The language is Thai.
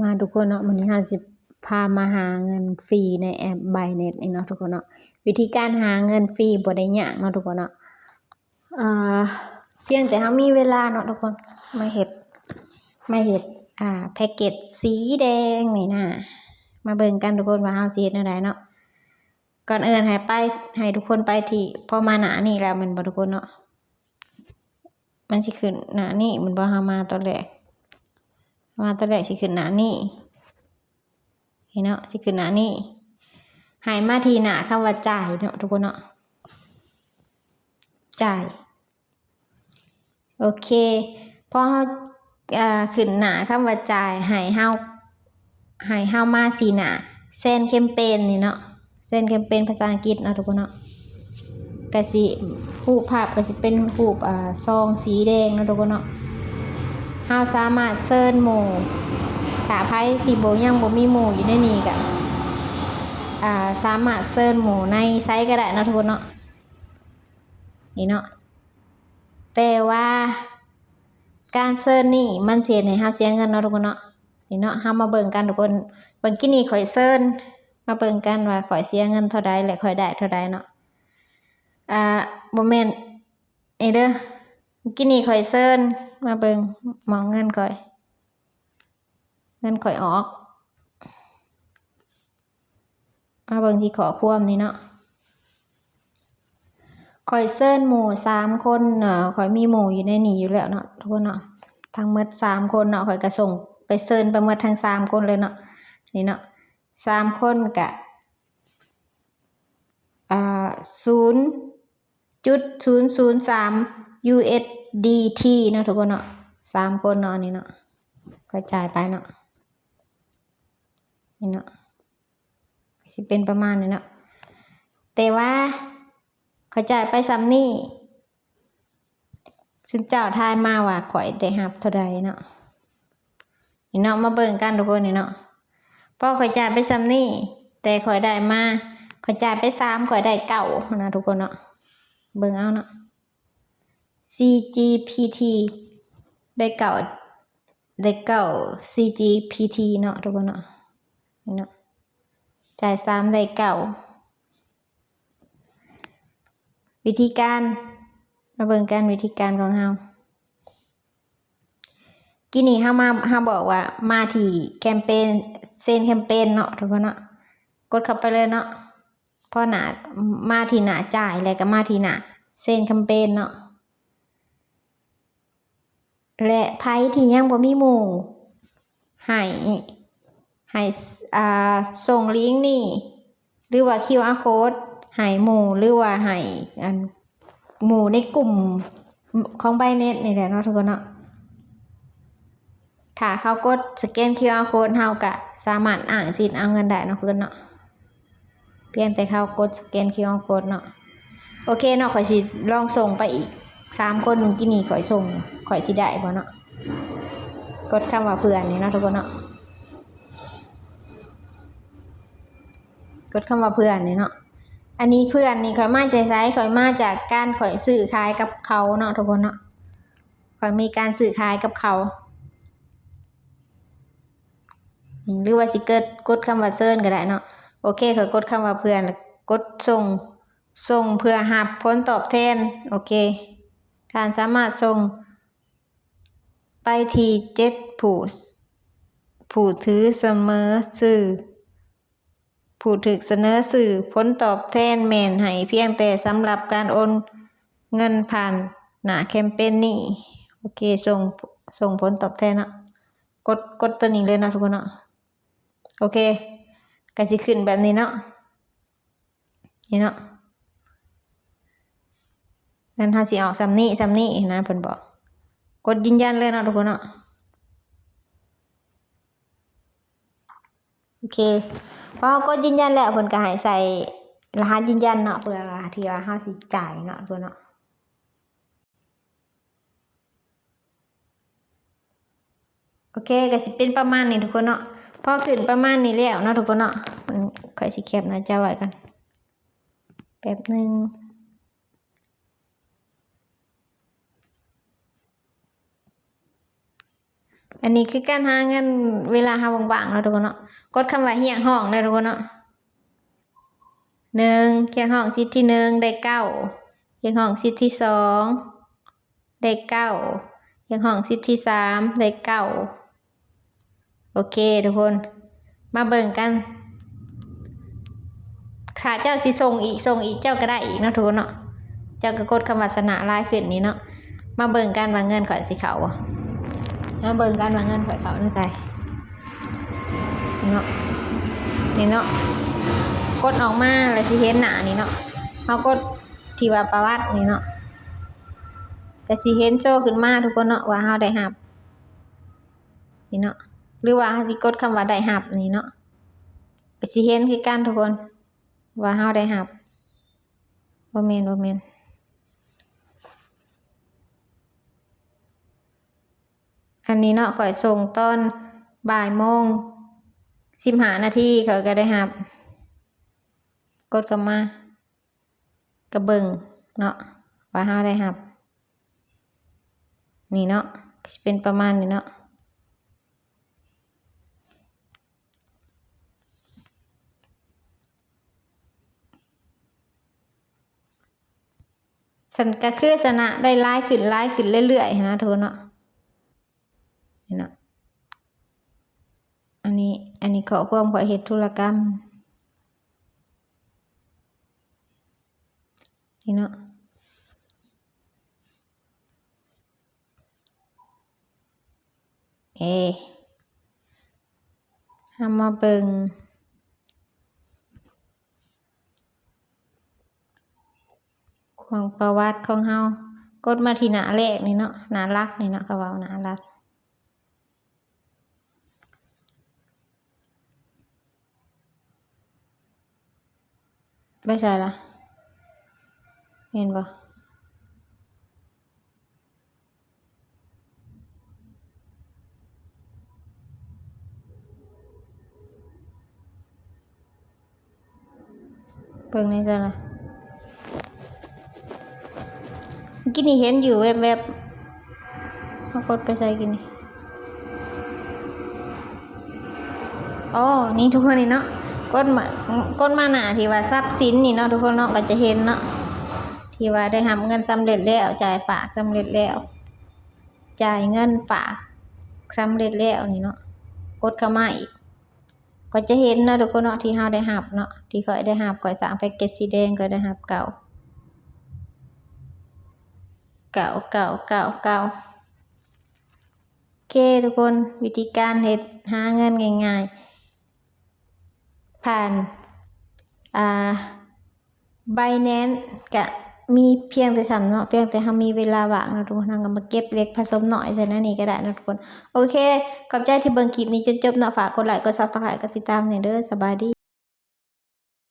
มาทุกคนเนาะวันนี้เราสิพามาหาเงินฟรีในแอป Binance เนาะทุกคนเนาะวิธีการหาเงินฟรีบ่ได้ยากเนาะทุกคนเนาะอ่าเพียงแต่เรามีเวลาเนาะทุกคนมาเฮ็ดแพ็กเกจสีแดงนี่นะมาเบิ่งกันทุกคนว่าเฮาสิเฮ็ดแนวใดเนาะก่อนอื่นให้ทุกคนไปที่พอมาหน้านี่แล้วมันบ่ทุกคนเนาะมันสิขึ้นหน้านี่มันบ่เฮามาตอนแรกสิขึ้นหน้านี่เนาะสิขึ้นหน้านี่ให้มาที่หน้าคำว่าจ่ายเนาะทุกคนเนาะจ่ายโอเคพอขึ้นหน้าคำว่าจ่ายให้เฮามาที่หน้าเซ็นแคมเปญนี่เนาะเซ็นแคมเปญภาษาอังกฤษเนาะทุกคนเนาะก็สิรูปภาพก็สิเป็นรูปซองสีแดงเนาะทุกคนเนาะเฮาสามารถเซิร์ชหมู่ถ้าไผที่ยังบ่มีหมู่อยู่ในนี้ก็สามารถเซิร์ชหมู่ในไซต์ก็ได้เนาะทุกคนเนาะนี่เนาะแต่ว่าการเซิร์ชนี่มันสิเฮ็ดให้เฮาเสียเงินเนาะทุกคนเนาะนี่เนาะเฮามาเบิ่งกันทุกคนเบิ่งกี้นี่ข่อยเซิร์ชมาเบิ่งกันว่าข่อยเสียเงินเท่าใดและข่อยได้เท่าใดเนาะบ่แม่นนี่เด้อกี้นี่ข่อยเซิร์ชมาเบิ่งหมองเงินข่อยออกมาเบิ่งที่ขอความนี่เนาะข่อยเซิร์ชหมู่3คนข่อยมีหมู่อยู่ในนี้อยู่แล้วเนาะทุกคนเนาะทั้งหมด3คนเนาะข่อยก็ส่งไปเซิร์ชไปหมดทั้ง3คนเลยเนาะนี่เนาะ3คนก็0.003 USDT เนาะทุกคนเนาะ3คนเนาะนี่เนาะก็จ่ายไปเนาะนี่เนาะสิเป็นประมาณนี้เนาะแต่ว่าเขาจ่ายไปซ้ำนี่ซึ่งเจ้าทายมาว่าข่อยได้รับเท่าใดเนาะนี่เนาะมาเบิ่งกันทุกคนนี่เนาะพอข่อยจ่ายไปซ้ำนี่แต่ข่อยได้มาข่อยจ่ายไป3ข่อยได้9นะทุกคนเนาะเบิ่งเอาเนาะ CGPT ได้9 CGPT เนาะทุกคนเนาะนี่เนาะจ่าย3ได้9วิธีการมาเบิ่งกันวิธีการของเฮากี้นี่เฮาบอกว่ามาที่แคมเปญเซ็นแคมเปญเนาะทุกคนเนาะกดเข้าไปเลยเนาะพอหน้ามาที่หน้าจ่ายแล้วก็มาที่หน้าเซ็นแคมเปญเนาะและไผที่ยังบ่มีหมู่ให้ส่งลิงก์นี่หรือว่า QR code ให้หมู่หรือว่าให้หมู่ในกลุ่มของ Binance นี่แหละเนาะทุกคนเนาะถ้าเขากดสแกน QR code เฮาก็สามารถอ้างสิทธิ์เอาเงินได้เนาะเพิ่นเนาะเพียงแต่เขากดสแกน QR code เนาะโอเคเนาะข่อยสิลองส่งไปอีก3คนเมื่อกี้นี่ข่อยสิได้บ่เนาะกดคำว่าเพื่อนนี่เนาะทุกคนเนาะกดคำว่าเพื่อนนี่เนาะอันนี้เพื่อนนี่ข่อยมาจากไสข่อยมาจากการข่อยซื้อขายกับเขาเนาะทุกคนเนาะข่อยมีการซื้อขายกับเขาหรือว่าสิกดคำว่าเซิร์นก็ได้เนาะโอเคข่อยกดคำว่าเพื่อนกดส่งเพื่อรับผลตอบแทนโอเคท่านสามารถส่งไปที่7ผู้ถือเสนอสื่อผู้ถูกเสนอสื่อผลตอบแทนแม่นให้เพียงแต่สำหรับการโอนเงินผ่านหน้าแคมเปญนี้โอเคส่งผลตอบแทนเนาะกดตัวนี้เลยเนาะทุกคนเนาะโอเคก็สิขึ้นแบบนี้เนาะนี่เนาะเงินเฮาสิออกซ้ำนี้นะเพิ่นบอกกดยืนยันเลยเนาะทุกคนเนาะโอเคพอกดยืนยันแล้วเพิ่นก็ให้ใส่รหัสยืนยันเนาะเพื่อที่ว่าเฮาสิจ่ายเนาะทุกคนเนาะโอเคก็สิเป็นประมาณนี้ทุกคนเนาะพอขึ้นประมาณนี้แล้วเนาะทุกคนเนาะค่อยสิแคปหน้าจอไว้กันแป๊บนึง อันนี้คือการหาเงินเวลาหาว่างๆเนาะทุกคนเนาะกดคำว่าเฮียงห้องได้ทุกคนเนาะ1เฮียงห้องชิดที่1ได้9เฮียงห้องชิดที่2ได้9เฮียงห้องชิดที่3ได้9โอเคทุกคนมาเบิ่งกันค่ะเจ้าสิส่งอีกเจ้าก็ได้อีกเนาะทุกคนเนาะเจ้าก็กดคำว่าสนะลายขึ้นนี้เนาะมาเบิ่งกันว่าเงินข่อยสิเข้าบ่มาเบิ่งกันว่าเงินข่อยเข้าจังไดเนาะนี่เนาะกดออกมาแล้วสิเห็นหน้านี่เนาะเฮากดที่ว่าประวัตินี่เนาะก็สิเห็นโชว์ขึ้นมาทุกคนเนาะว่าเฮาได้รับนี่เนาะหรือว่าเฮาสิกดคำว่าได้รับนี่เนาะก็สิเห็นคือกันทุกคนว่าเฮาได้รับบ่แม่นอันนี้เนาะข่อยส่งตอนบ่ายโมง15นาทีเขาก็ได้รับกดเข้ามากระเบิ่งเนาะว่าเฮาได้รับนี่เนาะสิเป็นประมาณนี้เนาะสันก็คือชนะได้หลายขึ้นเรื่อยๆนะทุกคนเนาะนี่เนาะอันนี้ขอความขอเฮ็ดธุรกรรมนี่เนาะเฮามาเบิ่งของประวัติของเฮากดมาที่หน้าแรกนี่เนาะหน้าหลักนี่เนาะเขาเว้าหน้าหลักไม่ใช่ละเห็นบ่เบิ่งนี่จ้ะล่ะกินนี่เห็นอยู่แวบๆเฮากดไปใส่กินนี่อ๋อนี่ทุกคนนี่เนาะกดมาหน้าที่ว่าทรัพย์สินนี่เนาะทุกคนเนาะก็จะเห็นเนาะที่ว่าได้รับเงินสำเร็จแล้วจ่ายฝากสำเร็จแล้วจ่ายเงินฝากสำเร็จแล้วนี่เนาะกดเข้ามาอีกก็จะเห็นเนาะทุกคนเนาะที่เฮาได้รับเนาะที่ข่อยได้รับข่อยสั่งแพ็คเกจสีแดงก็ได้รับ9โอเคทุกคนวิธีการเฮ็ดหาเงินง่ายๆผ่านBinance ก็มีเพียงแต่เนาะเพียงแต่เฮามีเวลาว่างนะทุกคนเฮาก็มาเก็บเล็กผสมน้อยใส่ในนี้ก็ได้นะทุกคนโอเคขอบใจที่เบิ่งคลิปนี้จนจบเนาะฝากกดไลค์กด Subscribe กดติดตามแหน่เด้อสบายดี